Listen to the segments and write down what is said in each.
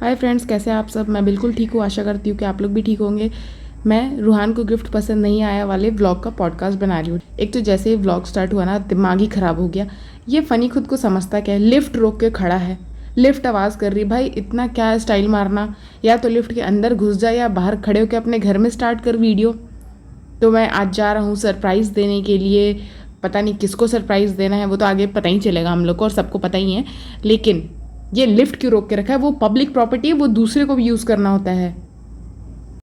Hi friends, कैसे हैं आप सब। मैं बिल्कुल ठीक हूँ। आशा करती हूँ कि आप लोग भी ठीक होंगे। मैं रूहान को गिफ्ट पसंद नहीं आया वाले व्लॉग का पॉडकास्ट बना रही हूँ। एक तो जैसे ही व्लॉग स्टार्ट हुआ ना, दिमाग ही ख़राब हो गया। ये फ़नी खुद को समझता क्या है। लिफ्ट रोक के खड़ा है, लिफ्ट आवाज़ कर रही। भाई इतना क्या स्टाइल मारना, या तो लिफ्ट के अंदर घुस जाए या बाहर खड़े होकर अपने घर में स्टार्ट कर वीडियो। तो मैं आज जा रहा हूँ सरप्राइज़ देने के लिए। पता नहीं किसको सरप्राइज़ देना है, वो तो आगे पता ही चलेगा हम लोग को और सबको पता ही है। लेकिन ये लिफ्ट क्यों रोक के रखा है। वो पब्लिक प्रॉपर्टी है, वो दूसरे को भी यूज़ करना होता है।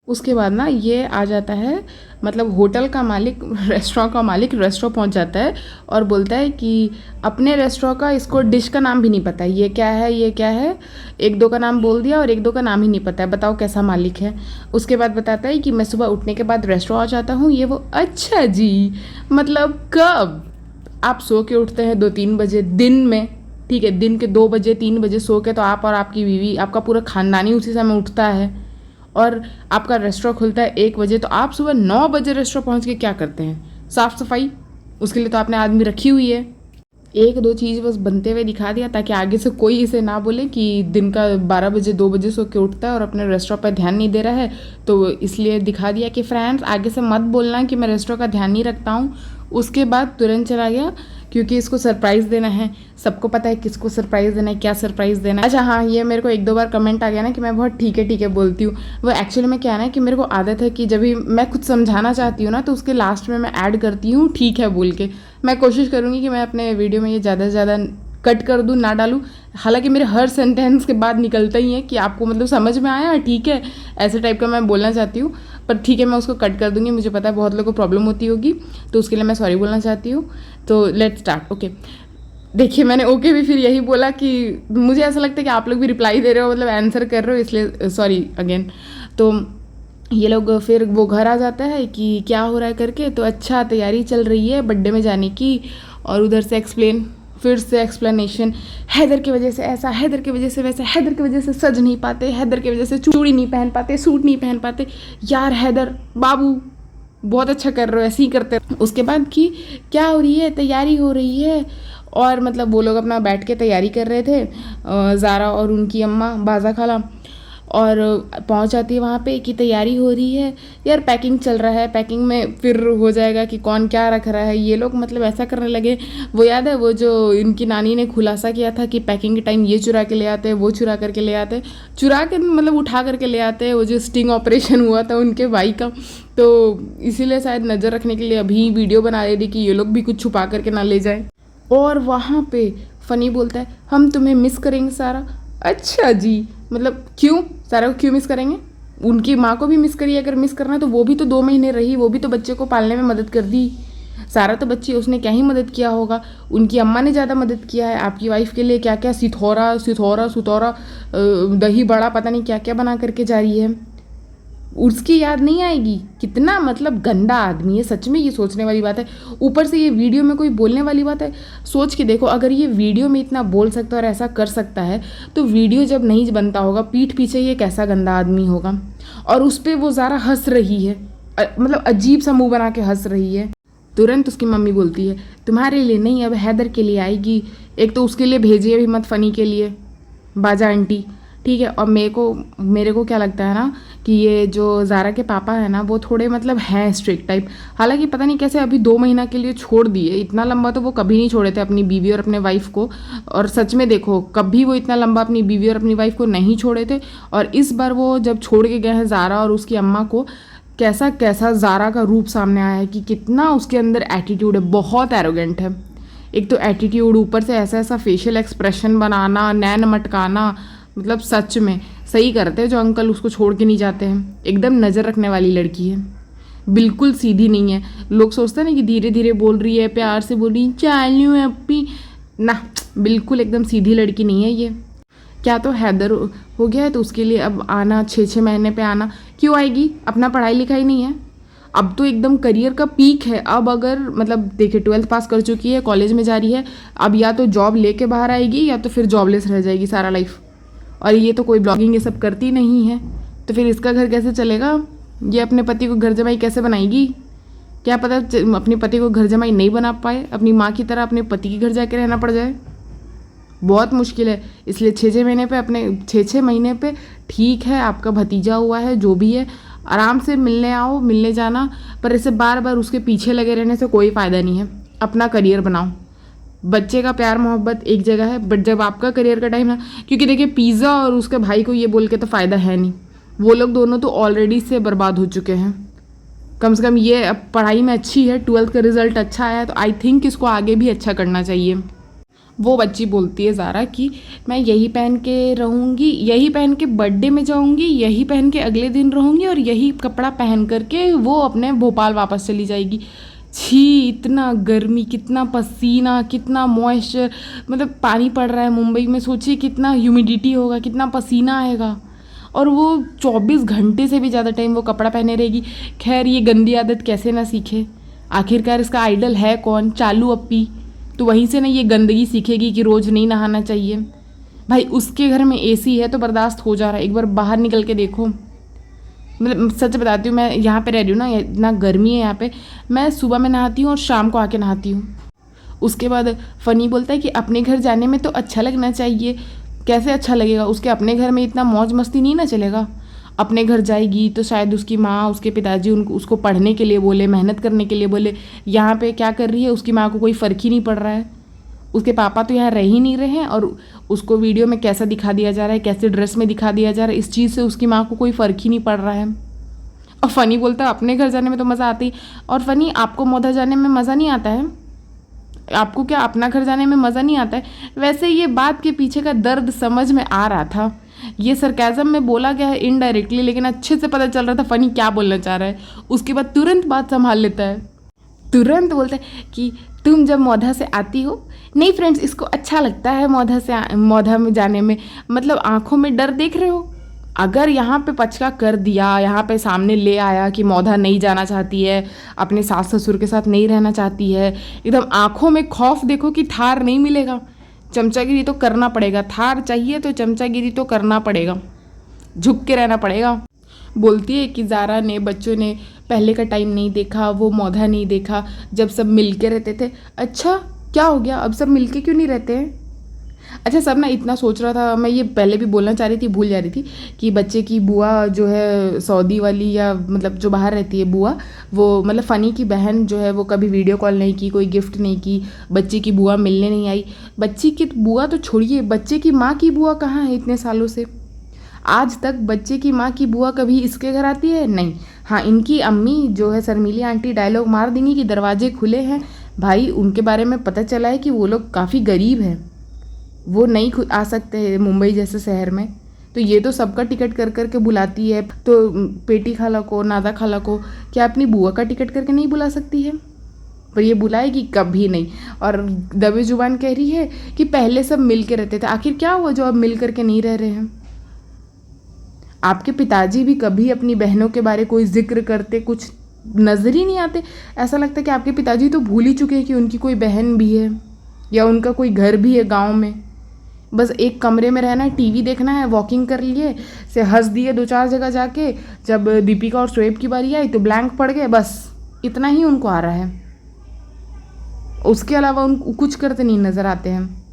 उसके बाद ना ये आ जाता है, मतलब होटल का मालिक, रेस्टोरेंट का मालिक रेस्टोरेंट पहुंच जाता है और बोलता है कि अपने रेस्टोरेंट का इसको डिश का नाम भी नहीं पता है, ये क्या है ये क्या है। एक दो का नाम बोल दिया और एक दो का नाम ही नहीं पता है। बताओ कैसा मालिक है। उसके बाद बताता है कि मैं सुबह उठने के बाद रेस्टोरेंट आ जाता हूँ, ये वो। अच्छा जी, मतलब कब आप सो के उठते हैं 2-3 बजे दिन में, ठीक है, दिन के 2 बजे 3 बजे सो के, तो आप और आपकी बीवी, आपका पूरा खानदान ही उसी समय उठता है। और आपका रेस्टोरेंट खुलता है 1 बजे, तो आप सुबह 9 बजे रेस्टोरेंट पहुंच के क्या करते हैं। साफ़ सफाई, उसके लिए तो आपने आदमी रखी हुई है। एक दो चीज़ बस बनते हुए दिखा दिया ताकि आगे से कोई इसे ना बोले कि दिन का 12 बजे 2 बजे सो के उठता है और अपने रेस्टोरेंट पर ध्यान नहीं दे रहा है। तो इसलिए दिखा दिया कि फ्रेंड्स आगे से मत बोलना कि मैं रेस्टोरेंट का ध्यान नहीं रखता हूँ। उसके बाद तुरंत चला गया क्योंकि इसको सरप्राइज़ देना है। सबको पता है किसको सरप्राइज़ देना है, क्या सरप्राइज़ देना है। अच्छा हाँ, ये मेरे को 1-2 बार कमेंट आ गया ना कि मैं बहुत ठीक है बोलती हूँ। वो एक्चुअली में क्या है ना कि मेरे को आदत है कि जब भी मैं कुछ समझाना चाहती हूँ ना, तो उसके लास्ट में मैं ऐड करती हूँ ठीक है बोल के। मैं कोशिश करूँगी कि मैं अपने वीडियो में ये ज़्यादा से ज़्यादा कट कर दूँ, ना डालूँ। हालांकि मेरे हर सेंटेंस के बाद निकलता ही है कि आपको मतलब समझ में आया, ठीक है, ऐसे टाइप का मैं बोलना चाहती हूँ। पर ठीक है, मैं उसको कट कर दूँगी। मुझे पता है बहुत लोगों को प्रॉब्लम होती होगी, तो उसके लिए मैं सॉरी बोलना चाहती हूँ। तो लेट्स स्टार्ट। ओके, देखिए मैंने ओके भी फिर यही बोला कि मुझे ऐसा लगता है कि आप लोग भी रिप्लाई दे रहे हो, मतलब आंसर कर रहे हो, इसलिए सॉरी अगेन। तो ये लोग फिर वो घर आ जाता है कि क्या हो रहा है करके। तो अच्छा, तैयारी चल रही है बर्थडे में जाने की। और उधर से फिर से एक्सप्लेनेशन। हैदर की वजह से ऐसा, हैदर की वजह से वैसा, हैदर की वजह से सज नहीं पाते, हैदर की वजह से चूड़ी नहीं पहन पाते, सूट नहीं पहन पाते। यार हैदर बाबू बहुत अच्छा कर रहे हो, ऐसे ही करते रहो। उसके बाद कि क्या हो रही है, तैयारी हो रही है। और मतलब वो लोग अपना बैठ के तैयारी कर रहे थे, ज़ारा और उनकी अम्मा बाज़ा खाला। और पहुंच जाती है वहाँ पे कि तैयारी हो रही है। यार पैकिंग चल रहा है, पैकिंग में फिर हो जाएगा कि कौन क्या रख रहा है। ये लोग मतलब ऐसा करने लगे। वो याद है वो जो इनकी नानी ने खुलासा किया था कि पैकिंग के टाइम ये चुरा के ले आते हैं, वो चुरा करके ले आते हैं, चुरा के मतलब उठा करके ले आते हैं। वो जो स्टिंग ऑपरेशन हुआ था उनके भाई का, तो इसीलिए शायद नज़र रखने के लिए अभी वीडियो बना रही थी कि ये लोग भी कुछ छुपा करके ना ले जाए। और वहाँ पे फ़नी बोलता है, हम तुम्हें मिस करेंगे सारा। अच्छा जी, मतलब क्यों, सारा को क्यों मिस करेंगे। उनकी माँ को भी मिस करिए अगर मिस करना है तो। वो भी तो 2 महीने रही, वो भी तो बच्चे को पालने में मदद कर दी। सारा तो बच्ची, उसने क्या ही मदद किया होगा। उनकी अम्मा ने ज़्यादा मदद किया है। आपकी वाइफ के लिए क्या क्या सिथौरा सिथौरा सुथौरा, दही बड़ा, पता नहीं क्या क्या बना करके जा रही है। उसकी याद नहीं आएगी। कितना मतलब गंदा आदमी है सच में, ये सोचने वाली बात है। ऊपर से ये वीडियो में कोई बोलने वाली बात है। सोच के देखो, अगर ये वीडियो में इतना बोल सकता है और ऐसा कर सकता है, तो वीडियो जब नहीं बनता होगा, पीठ पीछे ये कैसा गंदा आदमी होगा। और उस पर वो ज़ारा हंस रही है, मतलब अजीब सा मुँह बना के हंस रही है। तुरंत उसकी मम्मी बोलती है, तुम्हारे लिए नहीं, अब हैदर के लिए आएगी। एक तो उसके लिए भेजिए भी मत, फ़नी के लिए, बाजा आंटी, ठीक है। और मेरे को क्या लगता है ना कि ये जो ज़ारा के पापा है ना, वो थोड़े मतलब हैं स्ट्रिक्ट टाइप। हालांकि पता नहीं कैसे अभी 2 महीना के लिए छोड़ दिए। इतना लंबा तो वो कभी नहीं छोड़े थे अपनी बीवी और अपने वाइफ को। और सच में देखो, कभी वो इतना लंबा अपनी बीवी और अपनी वाइफ को नहीं छोड़े थे। और इस बार वो जब छोड़ के गए हैं ज़ारा और उसकी अम्मा को, कैसा कैसा ज़ारा का रूप सामने आया है कि कितना उसके अंदर एटीट्यूड है। बहुत एरोगेंट है। एक तो एटीट्यूड, ऊपर से ऐसा ऐसा फेशियल एक्सप्रेशन बनाना, नैन मटकाना, मतलब सच में सही करते हैं जो अंकल उसको छोड़ के नहीं जाते हैं। एकदम नज़र रखने वाली लड़की है, बिल्कुल सीधी नहीं है। लोग सोचते हैं ना कि धीरे धीरे बोल रही है, प्यार से बोल रही है, चालू है अपी ना, बिल्कुल एकदम सीधी लड़की नहीं है ये। क्या तो हैदर हो गया है तो उसके लिए अब आना, 6-6 महीने पे आना क्यों आएगी। अपना पढ़ाई लिखाई नहीं है, अब तो एकदम करियर का पीक है। अब अगर मतलब देखिए 12th पास कर चुकी है, कॉलेज में जा रही है, अब या तो जॉब लेके बाहर आएगी या तो फिर जॉबलेस रह जाएगी सारा लाइफ। और ये तो कोई ब्लॉगिंग ये सब करती नहीं है, तो फिर इसका घर कैसे चलेगा। ये अपने पति को घर जमाई कैसे बनाएगी, क्या पता अपने पति को घर जमाई नहीं बना पाए, अपनी माँ की तरह अपने पति के घर जाके रहना पड़ जाए। बहुत मुश्किल है। इसलिए 6-6 महीने पे ठीक है, आपका भतीजा हुआ है, जो भी है, आराम से मिलने आओ, मिलने जाना, पर ऐसे बार बार उसके पीछे लगे रहने से कोई फ़ायदा नहीं है। अपना करियर बनाओ। बच्चे का प्यार मोहब्बत एक जगह है, बट जब आपका करियर का टाइम है, क्योंकि देखिए पिज़्ज़ा और उसके भाई को ये बोल के तो फ़ायदा है नहीं, वो लोग दोनों तो ऑलरेडी से बर्बाद हो चुके हैं। कम से कम ये अब पढ़ाई में अच्छी है, 12th का रिजल्ट अच्छा आया, तो आई थिंक इसको आगे भी अच्छा करना चाहिए। वो बच्ची बोलती है ज़ारा कि मैं यही पहन के रहूँगी, यही पहन के बर्थडे में जाऊँगी, यही पहन के अगले दिन रहूँगी और यही कपड़ा पहन करके वो अपने भोपाल वापस चली जाएगी। छी, इतना गर्मी, कितना पसीना, कितना मॉइस्चर, मतलब पानी पड़ रहा है मुंबई में, सोचिए कितना ह्यूमिडिटी होगा, कितना पसीना आएगा, और वो 24 घंटे से भी ज़्यादा टाइम वो कपड़ा पहने रहेगी। खैर, ये गंदी आदत कैसे ना सीखे, आखिरकार इसका आइडल है कौन? चालू अप्पी। तो वहीं से ना ये गंदगी सीखेगी कि रोज़ नहीं नहाना चाहिए। भाई उसके घर में एसी है तो बर्दाश्त हो जा रहा है, एक बार बाहर निकल के देखो। मतलब सच बताती हूँ, मैं यहाँ पे रह रही हूँ ना, इतना गर्मी है यहाँ पे, मैं सुबह में नहाती हूँ और शाम को आके नहाती हूँ। उसके बाद फ़नी बोलता है कि अपने घर जाने में तो अच्छा लगना चाहिए। कैसे अच्छा लगेगा? उसके अपने घर में इतना मौज मस्ती नहीं ना चलेगा। अपने घर जाएगी तो शायद उसकी माँ, उसके पिताजी उसको पढ़ने के लिए बोले, मेहनत करने के लिए बोले। यहाँ पे क्या कर रही है, उसकी माँ को कोई फ़र्क ही नहीं पड़ रहा है। उसके पापा तो यहाँ रह ही नहीं रहे हैं और उसको वीडियो में कैसा दिखा दिया जा रहा है, कैसे ड्रेस में दिखा दिया जा रहा है, इस चीज़ से उसकी माँ को कोई फ़र्क ही नहीं पड़ रहा है। और फ़नी बोलता है अपने घर जाने में तो मज़ा आती, और फ़नी आपको मोधा जाने में मज़ा नहीं आता है? आपको क्या अपना घर जाने में मज़ा नहीं आता है? वैसे ये बात के पीछे का दर्द समझ में आ रहा था। ये सरकाज़म में बोला गया है इनडायरेक्टली, लेकिन अच्छे से पता चल रहा था फ़नी क्या बोलना चाह रहा है। उसके बाद तुरंत बात संभाल लेता है, तुरंत बोलता है कि तुम जब मोधा से आती हो, नहीं फ्रेंड्स, इसको अच्छा लगता है मोधा में जाने में, मतलब आँखों में डर देख रहे हो। अगर यहाँ पे पचका कर दिया, यहाँ पे सामने ले आया कि मोधा नहीं जाना चाहती है, अपने सास ससुर के साथ नहीं रहना चाहती है, एकदम आँखों में खौफ देखो कि थार नहीं मिलेगा, चमचागिरी तो करना पड़ेगा। थार चाहिए तो चमचागिरी तो करना पड़ेगा, झुक के रहना पड़ेगा। बोलती है कि ज़ारा ने, बच्चों ने पहले का टाइम नहीं देखा, वो मोधा नहीं देखा जब सब मिल के रहते थे। अच्छा क्या हो गया, अब सब मिल के क्यों नहीं रहते हैं? अच्छा, सब ना इतना सोच रहा था, मैं ये पहले भी बोलना चाह रही थी, भूल जा रही थी, कि बच्चे की बुआ जो है सऊदी वाली, या मतलब जो बाहर रहती है बुआ, वो मतलब फ़नी की बहन जो है वो कभी वीडियो कॉल नहीं की, कोई गिफ्ट नहीं की, बच्चे की बुआ मिलने नहीं आई। बच्ची की बुआ तो छोड़िए, बच्चे की माँ की बुआ कहाँ है? इतने सालों से आज तक बच्चे की माँ की बुआ कभी इसके घर आती है? नहीं। हाँ, इनकी अम्मी जो है शर्मीली आंटी डायलॉग मार देंगी कि दरवाजे खुले हैं। भाई उनके बारे में पता चला है कि वो लोग काफ़ी गरीब हैं, वो नहीं आ सकते हैं मुंबई जैसे शहर में, तो ये तो सबका टिकट कर करके बुलाती है। तो पेटी खाला को, नादा खाला को क्या अपनी बुआ का टिकट करके नहीं बुला सकती है? पर ये बुलाएगी कभी नहीं। और दबे जुबान कह रही है कि पहले सब मिल के रहते थे। आखिर क्या हुआ जो अब मिल करके नहीं रह रहे हैं? आपके पिताजी भी कभी अपनी बहनों के बारे कोई जिक्र करते, कुछ नज़र ही नहीं आते। ऐसा लगता है कि आपके पिताजी तो भूल ही चुके हैं कि उनकी कोई बहन भी है या उनका कोई घर भी है गांव में। बस एक कमरे में रहना है, टीवी देखना है, वॉकिंग कर लिए, से हंस दिए 2-4 जगह जाके, जब दीपिका और शोएब की बारी आई तो ब्लैंक पड़ गए, बस इतना ही उनको आ रहा है। उसके अलावा उन कुछ करते नहीं नज़र आते हैं।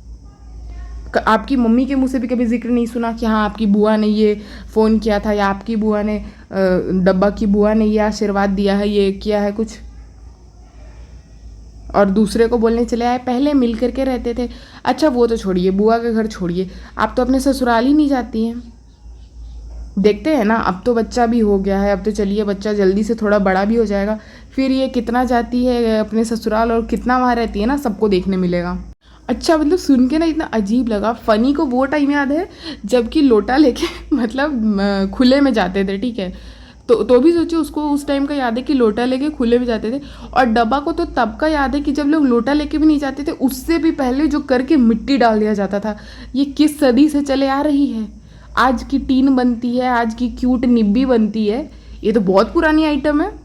आपकी मम्मी के मुंह से भी कभी जिक्र नहीं सुना कि हाँ आपकी बुआ ने ये फ़ोन किया था, या आपकी बुआ ने डब्बा की बुआ ने ये आशीर्वाद दिया है, ये किया है कुछ, और दूसरे को बोलने चले आए पहले मिल करके रहते थे। अच्छा वो तो छोड़िए, बुआ का घर छोड़िए, आप तो अपने ससुराल ही नहीं जाती हैं। देखते हैं ना, अब तो बच्चा भी हो गया है, अब तो चलिए बच्चा जल्दी से थोड़ा बड़ा भी हो जाएगा, फिर ये कितना जाती है अपने ससुराल और कितना वहाँ रहती है ना, सबको देखने मिलेगा। अच्छा, मतलब सुन के ना इतना अजीब लगा। फ़नी को वो टाइम याद है जबकि लोटा लेके मतलब खुले में जाते थे, ठीक है, तो भी सोचिए उसको उस टाइम का याद है कि लोटा लेके खुले में जाते थे। और डब्बा को तो तब का याद है कि जब लोग लोटा लेके भी नहीं जाते थे, उससे भी पहले जो करके मिट्टी डाल दिया जाता था। ये किस सदी से चले आ रही है? आज की टीन बनती है, आज की क्यूट निब्बी बनती है, ये तो बहुत पुरानी आइटम है।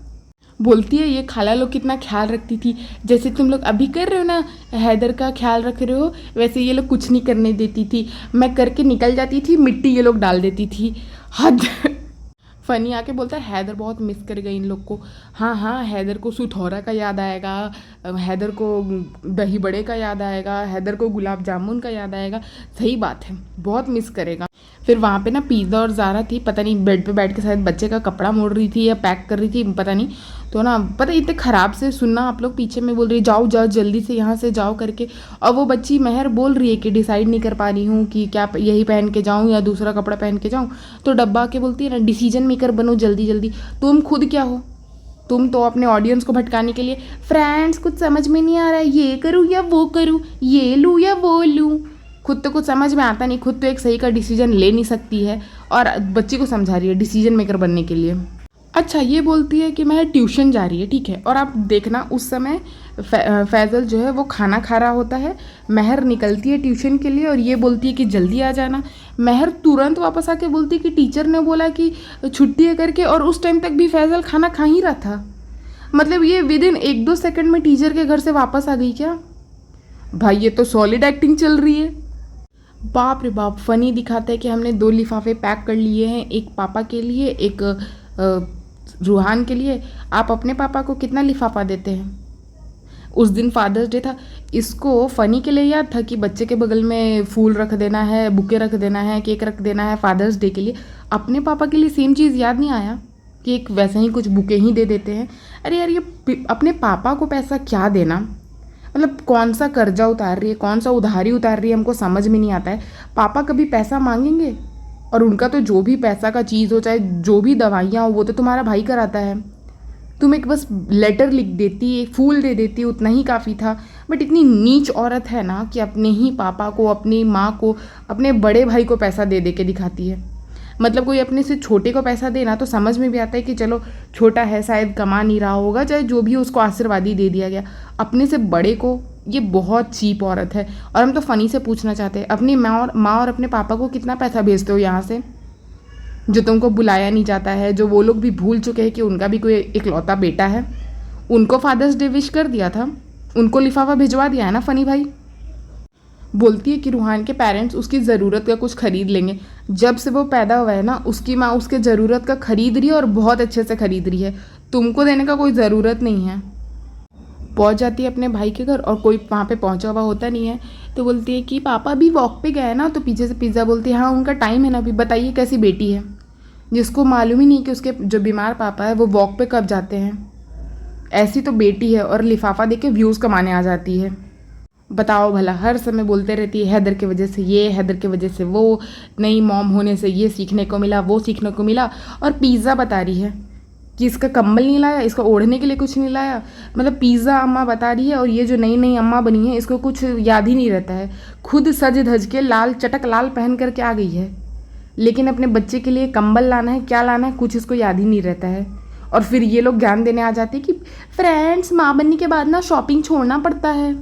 बोलती है ये खाला लोग कितना ख्याल रखती थी, जैसे तुम लोग अभी कर रहे हो ना, हैदर का ख्याल रख रहे हो, वैसे ये लोग कुछ नहीं करने देती थी, मैं करके निकल जाती थी, मिट्टी ये लोग डाल देती थी। हद। फ़नी आके बोलता है हैदर बहुत मिस करेगा इन लोग को। हाँ हाँ, हैदर को सुथौरा का याद आएगा, हैदर को दही बड़े का याद आएगा, हैदर को गुलाब जामुन का याद आएगा। सही बात है, बहुत मिस करेगा। फिर वहाँ पे ना पिज़्ज़ा और ज़ारा थी, पता नहीं बेड पे बैठ के शायद बच्चे का कपड़ा मोड़ रही थी या पैक कर रही थी, पता नहीं। तो ना पता इतने ख़राब से सुनना, आप लोग पीछे में बोल रही जाओ जाओ जल्दी से यहाँ से जाओ करके। और वो बच्ची महर बोल रही है कि डिसाइड नहीं कर पा रही हूँ कि क्या यही पहन के जाऊँ या दूसरा कपड़ा पहन के जाऊँ। तो डब्बा के बोलती है ना, डिसीजन मेकर बनो जल्दी जल्दी। तुम खुद क्या हो? तुम तो अपने ऑडियंस को भटकाने के लिए फ्रेंड्स कुछ समझ में नहीं आ रहा है, ये करूँ या वो करूँ, ये लूँ या वो लूँ। खुद तो कुछ समझ में आता नहीं, खुद तो एक सही का डिसीजन ले नहीं सकती है और बच्ची को समझा रही है डिसीजन मेकर बनने के लिए। अच्छा, ये बोलती है कि मैं ट्यूशन जा रही है, ठीक है। और आप देखना उस समय फैज़ल जो है वो खाना खा रहा होता है, महर निकलती है ट्यूशन के लिए और ये बोलती है कि जल्दी आ जाना। महर तुरंत वापस आके बोलती है कि टीचर ने बोला कि छुट्टी है करके, और उस टाइम तक भी फैज़ल खाना खा ही रहा था। मतलब ये विदिन 1-2 सेकंड में टीचर के घर से वापस आ गई क्या? भाई ये तो सॉलिड एक्टिंग चल रही है। बाप रे बाप, फ़नी दिखाता है कि हमने 2 लिफाफे पैक कर लिए हैं, एक पापा के लिए, एक रूहान के लिए। आप अपने पापा को कितना लिफाफा देते हैं? उस दिन फादर्स डे था, इसको फ़नी के लिए याद था कि बच्चे के बगल में फूल रख देना है, बुके रख देना है, केक रख देना है फादर्स डे के लिए। अपने पापा के लिए सेम चीज़ याद नहीं आया कि एक वैसे ही कुछ बुके ही दे देते हैं? अरे यार, ये अपने पापा को पैसा क्या देना, मतलब कौन सा कर्जा उतार रही है, कौन सा उधारी उतार रही है, हमको समझ में नहीं आता है। पापा कभी पैसा मांगेंगे? और उनका तो जो भी पैसा का चीज़ हो, चाहे जो भी दवाइयाँ हो, वो तो तुम्हारा भाई कराता है। तुम एक बस लेटर लिख देती, एक फूल दे देती, उतना ही काफ़ी था। बट इतनी नीच औरत है ना कि अपने ही पापा को, अपनी माँ को, अपने बड़े भाई को पैसा दे दे के दिखाती है। मतलब कोई अपने से छोटे को पैसा देना तो समझ में भी आता है कि चलो छोटा है, शायद कमा नहीं रहा होगा, चाहे जो भी हो, उसको आशीर्वाद ही दे दिया गया। अपने से बड़े को, ये बहुत चीप औरत है। और हम तो फ़नी से पूछना चाहते हैं, अपनी माँ और अपने पापा को कितना पैसा भेजते हो यहाँ से, जो तुमको बुलाया नहीं जाता है, जो वो लोग भी भूल चुके हैं कि उनका भी कोई इकलौता बेटा है। उनको फादर्स डे विश कर दिया था, उनको लिफाफा भिजवा दिया है ना फ़नी भाई। बोलती है कि रूहान के पेरेंट्स उसकी ज़रूरत का कुछ खरीद लेंगे। जब से वो पैदा हुआ है ना, उसकी माँ उसके ज़रूरत का खरीद रही है और बहुत अच्छे से खरीद रही है। तुमको देने का कोई ज़रूरत नहीं है। पहुँच जाती है अपने भाई के घर और कोई वहाँ पे पहुँचा हुआ होता नहीं है, तो बोलती है कि पापा अभी वॉक पे गए ना। तो पीछे से पिज़्ज़ा बोलती है हाँ उनका टाइम है ना अभी। बताइए कैसी बेटी है जिसको मालूम ही नहीं कि उसके जो बीमार पापा है वो वॉक पे कब जाते हैं। ऐसी तो बेटी है और लिफाफा दे के व्यूज़ कमाने आ जाती है। बताओ भला, हर समय बोलते रहती है हैदर की वजह से ये, हैदर की वजह से वो, नई मॉम होने से ये सीखने को मिला, वो सीखने को मिला। और पिज़्ज़ा बता रही है कि इसका कंबल नहीं लाया, इसका ओढ़ने के लिए कुछ नहीं लाया। मतलब पिज़्ज़ा अम्मा बता रही है और ये जो नई नई अम्मा बनी है इसको कुछ याद ही नहीं रहता है। खुद सज धज के लाल चटक लाल पहन करके आ गई है, लेकिन अपने बच्चे के लिए कंबल लाना है, क्या लाना है, कुछ इसको याद ही नहीं रहता है। और फिर ये लोग ज्ञान देने आ जाते हैं कि फ्रेंड्स माँ बनने के बाद ना शॉपिंग छोड़ना पड़ता है।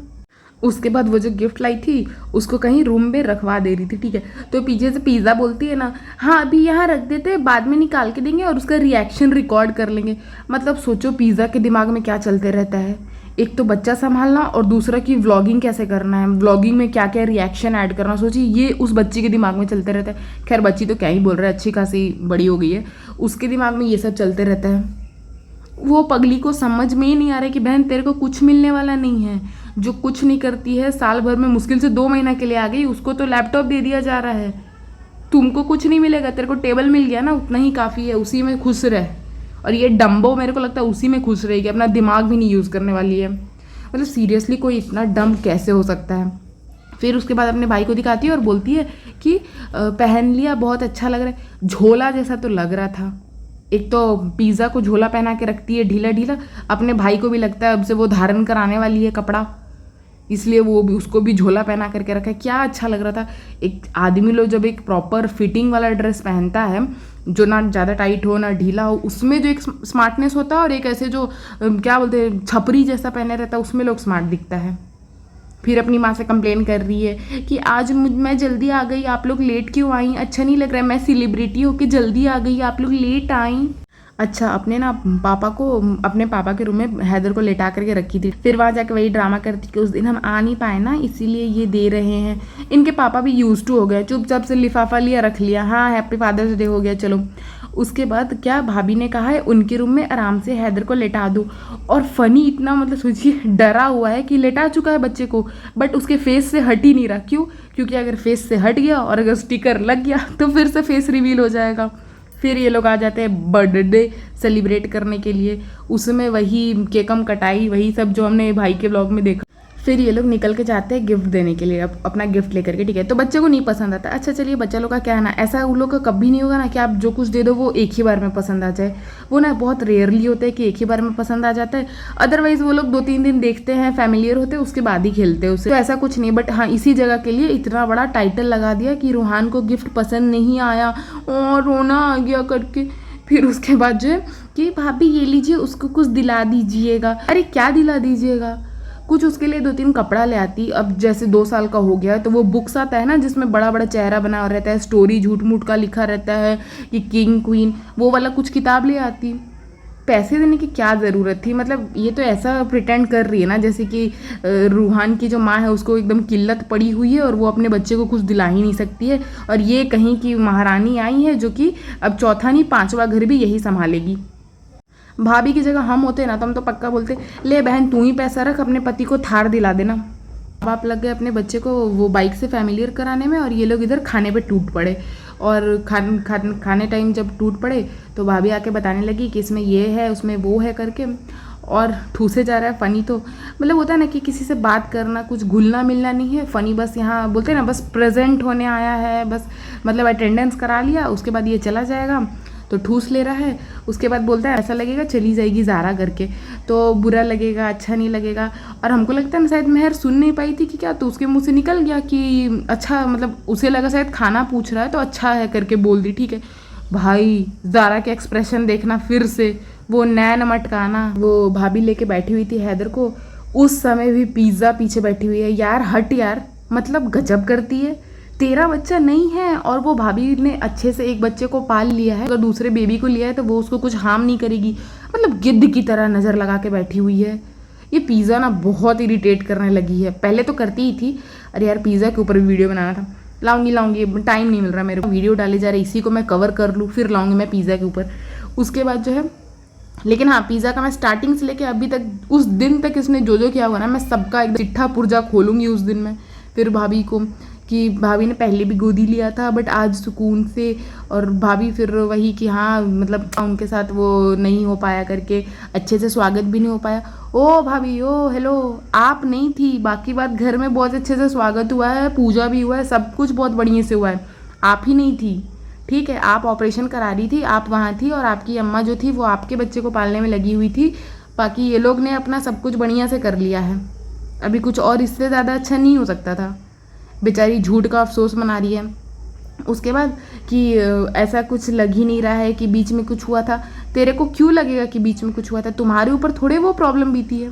उसके बाद वो जो गिफ्ट लाई थी उसको कहीं रूम में रखवा दे रही थी, ठीक है। तो पीछे से पिज़्ज़ा बोलती है ना, हाँ अभी यहाँ रख देते हैं, बाद में निकाल के देंगे और उसका रिएक्शन रिकॉर्ड कर लेंगे। मतलब सोचो पिज़्ज़ा के दिमाग में क्या चलते रहता है। एक तो बच्चा संभालना और दूसरा कि व्लॉगिंग कैसे करना है, व्लॉगिंग में क्या क्या रिएक्शन ऐड करना, सोचिए ये उस बच्ची के दिमाग में चलते रहता है। खैर बच्ची तो क्या ही बोल रहा है, अच्छी खासी बड़ी हो गई है, उसके दिमाग में ये सब चलते रहता है। वो पगली को समझ में ही नहीं आ रहा है कि बहन तेरे को कुछ मिलने वाला नहीं है। जो कुछ नहीं करती है, साल भर में मुश्किल से 2 महीना के लिए आ गई, उसको तो लैपटॉप दे दिया जा रहा है। तुमको कुछ नहीं मिलेगा, तेरे को टेबल मिल गया ना, उतना ही काफ़ी है, उसी में खुश रह। और ये डम्बो मेरे को लगता है उसी में खुश रहेगी, अपना दिमाग भी नहीं यूज़ करने वाली है। मतलब सीरियसली कोई इतना डम कैसे हो सकता है। फिर उसके बाद अपने भाई को दिखाती है और बोलती है कि पहन लिया, बहुत अच्छा लग रहा है। झोला जैसा तो लग रहा था। एक तो पिज़्ज़ा को झोला पहना के रखती है ढीला ढीला, अपने भाई को भी लगता है अब से वो धारण कराने वाली है कपड़ा, इसलिए वो भी उसको भी झोला पहना करके रखा है। क्या अच्छा लग रहा था। एक आदमी लोग जब एक प्रॉपर फिटिंग वाला ड्रेस पहनता है, जो ना ज़्यादा टाइट हो ना ढीला हो, उसमें जो एक स्मार्टनेस होता है, और एक ऐसे जो क्या बोलते हैं छपरी जैसा पहने रहता है, उसमें लोग स्मार्ट दिखता है। फिर अपनी माँ से कंप्लेन कर रही है कि आज मैं जल्दी आ गई, आप लोग लेट क्यों आई, अच्छा नहीं लग रहा है, मैं सेलिब्रिटी होके जल्दी आ गई, आप लोग लेट आई। अच्छा, अपने ना पापा को, अपने पापा के रूम में हैदर को लेटा करके रखी थी। फिर वहाँ जाकर वही ड्रामा करती कि उस दिन हम आ नहीं पाए ना, इसीलिए ये दे रहे हैं। इनके पापा भी यूज टू हो गए, चुपचाप से लिफाफा लिया, रख लिया, हाँ हैप्पी फादर्स डे हो गया चलो। उसके बाद क्या भाभी ने कहा है उनके रूम में आराम से हैदर को लेटा दो। और फनी इतना, मतलब सोचिए डरा हुआ है कि लेटा चुका है बच्चे को, बट उसके फेस से हट ही नहीं रहा। क्यों? क्योंकि अगर फेस से हट गया और अगर स्टिकर लग गया तो फिर से फेस रिवील हो जाएगा। फिर ये लोग आ जाते हैं बर्थडे सेलिब्रेट करने के लिए, उसमें वही केकम कटाई, वही सब जो हमने भाई के व्लॉग में देखा। फिर ये लोग निकल के जाते हैं गिफ्ट देने के लिए, अपना गिफ्ट लेकर के, ठीक है। तो बच्चे को नहीं पसंद आता। अच्छा चलिए, बच्चा लोग का क्या है ना, ऐसा उन लोग का कभी नहीं होगा ना कि आप जो कुछ दे दो वो एक ही बार में पसंद आ जाए। वो ना बहुत रेयरली होता है कि एक ही बार में पसंद आ जाता है। अदरवाइज वो लोग 2-3 दिन देखते हैं, फैमिलियर होते हैं, उसके बाद ही खेलते हैं उसे। तो ऐसा कुछ नहीं, बट हाँ इसी जगह के लिए इतना बड़ा टाइटल लगा दिया कि रूहान को गिफ्ट पसंद नहीं आया और रोना आ गया करके। फिर उसके बाद जो है कि भाभी ये लीजिए, उसको कुछ दिला दीजिएगा। अरे क्या दिला दीजिएगा? कुछ उसके लिए 2-3 कपड़ा ले आती। अब जैसे 2 साल का हो गया है तो वो बुक्स आता है ना जिसमें बड़ा बड़ा चेहरा बना रहता है, स्टोरी झूठ मूठ का लिखा रहता है कि किंग क्वीन, वो वाला कुछ किताब ले आती। पैसे देने की क्या ज़रूरत थी? मतलब ये तो ऐसा प्रिटेंड कर रही है ना जैसे कि रूहान की जो माँ है उसको एकदम किल्लत पड़ी हुई है और वो अपने बच्चे को कुछ दिला ही नहीं सकती है, और ये कहीं की महारानी आई है जो कि अब चौथा नहीं 5वां घर भी यही संभालेगी। भाभी की जगह हम होते ना तो हम तो पक्का बोलते, ले बहन तू ही पैसा रख, अपने पति को थार दिला देना। अब आप लग गए अपने बच्चे को वो बाइक से फैमिलियर कराने में, और ये लोग इधर खाने पे टूट पड़े। और खाने टाइम जब टूट पड़े तो भाभी आके बताने लगी कि इसमें ये है उसमें वो है करके, और ठूसे जा रहा है। फ़नी तो मतलब होता है ना कि किसी से बात करना, कुछ घुलना मिलना नहीं है। फ़नी बस यहाँ बोलते हैं ना बस प्रेजेंट होने आया है, बस मतलब अटेंडेंस करा लिया, उसके बाद ये चला जाएगा तो ठूस ले रहा है। उसके बाद बोलता है ऐसा लगेगा चली जाएगी ज़ारा करके, तो बुरा लगेगा, अच्छा नहीं लगेगा। और हमको लगता है ना शायद मेहर सुन नहीं पाई थी कि क्या, तो उसके मुंह से निकल गया कि अच्छा, मतलब उसे लगा शायद खाना पूछ रहा है तो अच्छा है करके बोल दी, ठीक है। भाई ज़ारा के एक्सप्रेशन देखना, फिर से वो नैन मटकाना। वो भाभी लेके बैठी हुई थी हैदर को, उस समय भी पिज़्ज़ा पीछे बैठी हुई है। यार हट यार, मतलब गजब करती है। तेरा बच्चा नहीं है और वो भाभी ने अच्छे से एक बच्चे को पाल लिया है, अगर दूसरे बेबी को लिया है तो वो उसको कुछ हार्म नहीं करेगी। मतलब गिद्ध की तरह नज़र लगा के बैठी हुई है। ये पिज़्ज़ा ना बहुत इरिटेट करने लगी है, पहले तो करती ही थी। अरे यार पिज़्ज़ा के ऊपर भी वीडियो बनाना था, लाऊंगी, टाइम नहीं मिल रहा मेरे को, वीडियो डाले जा रहे, इसी को मैं कवर कर लूँ फिर लाऊंगी मैं पिज़्ज़ा के ऊपर। उसके बाद जो है, लेकिन हाँ पिज़्ज़ा का मैं स्टार्टिंग से लेके अभी तक, उस दिन तक इसने जो जो किया हुआ ना, मैं सबका एकदम चिट्ठा पुर्जा खोलूँगी उस दिन में। फिर भाभी को कि भाभी ने पहले भी गोदी लिया था बट आज सुकून से, और भाभी फिर वही कि हाँ मतलब उनके साथ वो नहीं हो पाया करके, अच्छे से स्वागत भी नहीं हो पाया। ओ भाभी ओ हेलो, आप नहीं थी, बाकी बात घर में बहुत अच्छे से स्वागत हुआ है, पूजा भी हुआ है, सब कुछ बहुत बढ़िया से हुआ है, आप ही नहीं थी, ठीक है। आप ऑपरेशन करा रही थी, आप वहाँ थी, और आपकी अम्मा जो थी वो आपके बच्चे को पालने में लगी हुई थी। बाकी ये लोग ने अपना सब कुछ बढ़िया से कर लिया है, अभी कुछ और इससे ज़्यादा अच्छा नहीं हो सकता था। बेचारी झूठ का अफसोस मना रही है। उसके बाद कि ऐसा कुछ लग ही नहीं रहा है कि बीच में कुछ हुआ था। तेरे को क्यों लगेगा कि बीच में कुछ हुआ था? तुम्हारे ऊपर थोड़े वो प्रॉब्लम बीती है,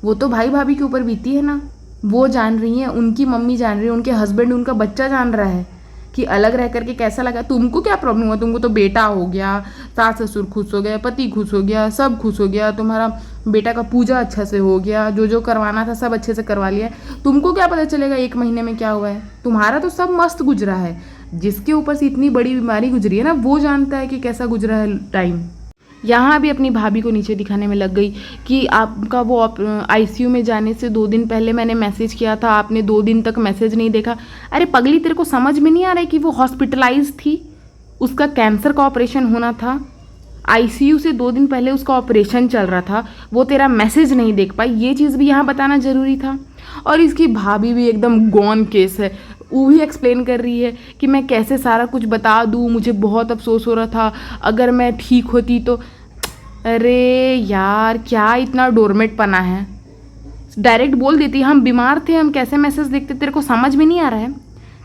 वो तो भाई भाभी के ऊपर बीती है ना। वो जान रही है, उनकी मम्मी जान रही है, उनके हस्बैंड, उनका बच्चा जान रहा है कि अलग रह करके कैसा लगा। तुमको क्या प्रॉब्लम हुआ? तुमको तो बेटा हो गया, सास ससुर खुश हो गया, पति खुश हो गया, सब खुश हो गया, तुम्हारा बेटा का पूजा अच्छा से हो गया, जो जो करवाना था सब अच्छे से करवा लिया। तुमको क्या पता चलेगा 1 महीने में क्या हुआ है? तुम्हारा तो सब मस्त गुजरा है। जिसके ऊपर से इतनी बड़ी बीमारी गुजरी है ना, वो जानता है कि कैसा गुजरा है टाइम। यहाँ भी अपनी भाभी को नीचे दिखाने में लग गई कि आपका वो आईसीयू में जाने से 2 दिन पहले मैंने मैसेज किया था, आपने 2 दिन तक मैसेज नहीं देखा। अरे पगली, तेरे को समझ में नहीं आ रहा है कि वो हॉस्पिटलाइज थी, उसका कैंसर का ऑपरेशन होना था, आईसीयू से 2 दिन पहले उसका ऑपरेशन चल रहा था, वो तेरा मैसेज नहीं देख पाई, ये चीज़ भी यहाँ बताना ज़रूरी था। और इसकी भाभी भी एकदम गॉन केस है, वो भी एक्सप्लेन कर रही है कि मैं कैसे सारा कुछ बता दूँ, मुझे बहुत अफसोस हो रहा था, अगर मैं ठीक होती तो। अरे यार क्या इतना डोरमेट पना है, डायरेक्ट बोल देती हम बीमार थे, हम कैसे मैसेज देखते, तेरे को समझ में नहीं आ रहा है?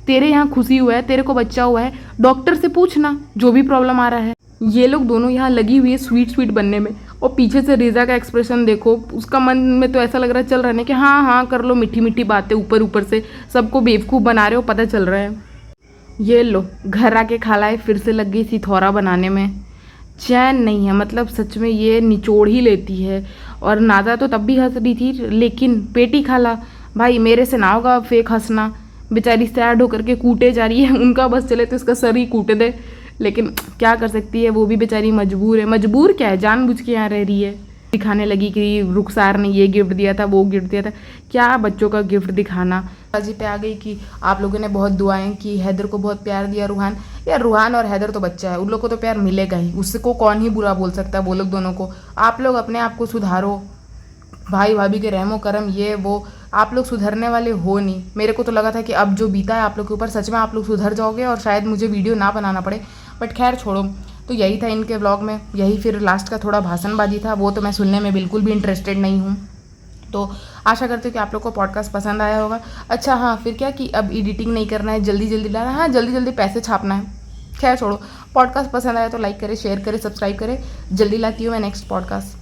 तेरे यहाँ खुशी हुआ है, तेरे को बच्चा हुआ है, डॉक्टर से पूछना जो भी प्रॉब्लम आ रहा है। ये लोग दोनों यहाँ लगी हुई है स्वीट स्वीट बनने में, और पीछे से रिजा का एक्सप्रेशन देखो, उसका मन में तो ऐसा लग रहा है चल रहा है कि हाँ हाँ कर लो मीठी मीठी बातें, ऊपर ऊपर से सबको बेवकूफ़ बना रहे हो, पता चल रहा है। ये लो घर आके खालाए फिर से लग गई सिथौरा बनाने में, चैन नहीं है, मतलब सच में ये निचोड़ ही लेती है। और नाजा तो तब भी हंस रही थी, लेकिन पेटी खाला भाई मेरे से ना होगा फेक हंसना, बेचारी सैड होकर के कूटे जा रही है, उनका बस चले तो इसका सर ही कूटे दे, लेकिन क्या कर सकती है, वो भी बेचारी मजबूर है। मजबूर क्या है, जानबूझ के यहाँ रह रही है। दिखाने लगी कि रुखसार ने ये गिफ्ट दिया था, वो गिफ्ट दिया था। क्या बच्चों का गिफ्ट दिखाना। बाजी पे आ गई कि आप लोगों ने बहुत दुआएं की, हैदर को बहुत प्यार दिया रूहान। यार रूहान और हैदर तो बच्चा है, उन लोग को तो प्यार मिलेगा ही, उसको कौन ही बुरा बोल सकता है वो लोग दोनों को। आप लोग अपने आप को सुधारो, भाई भाभी के रहमो करम ये वो, आप लोग सुधरने वाले हो नहीं। मेरे को तो लगा था कि अब जो बीता है आप लोग के ऊपर, सच में आप लोग सुधर जाओगे और शायद मुझे वीडियो ना बनाना पड़े, बट खैर छोड़ो। तो यही था इनके व्लॉग में, यही फिर लास्ट का थोड़ा भाषणबाजी था, वो तो मैं सुनने में बिल्कुल भी इंटरेस्टेड नहीं हूँ। तो आशा करती हूँ कि आप लोग को पॉडकास्ट पसंद आया होगा। अच्छा हाँ, फिर क्या कि अब एडिटिंग नहीं करना है, जल्दी जल्दी लाना, हाँ जल्दी जल्दी पैसे छापना है। खैर छोड़ो, पॉडकास्ट पसंद आया तो लाइक करें, शेयर करें, सब्सक्राइब करें। जल्दी लाती हूँ मैं नेक्स्ट पॉडकास्ट।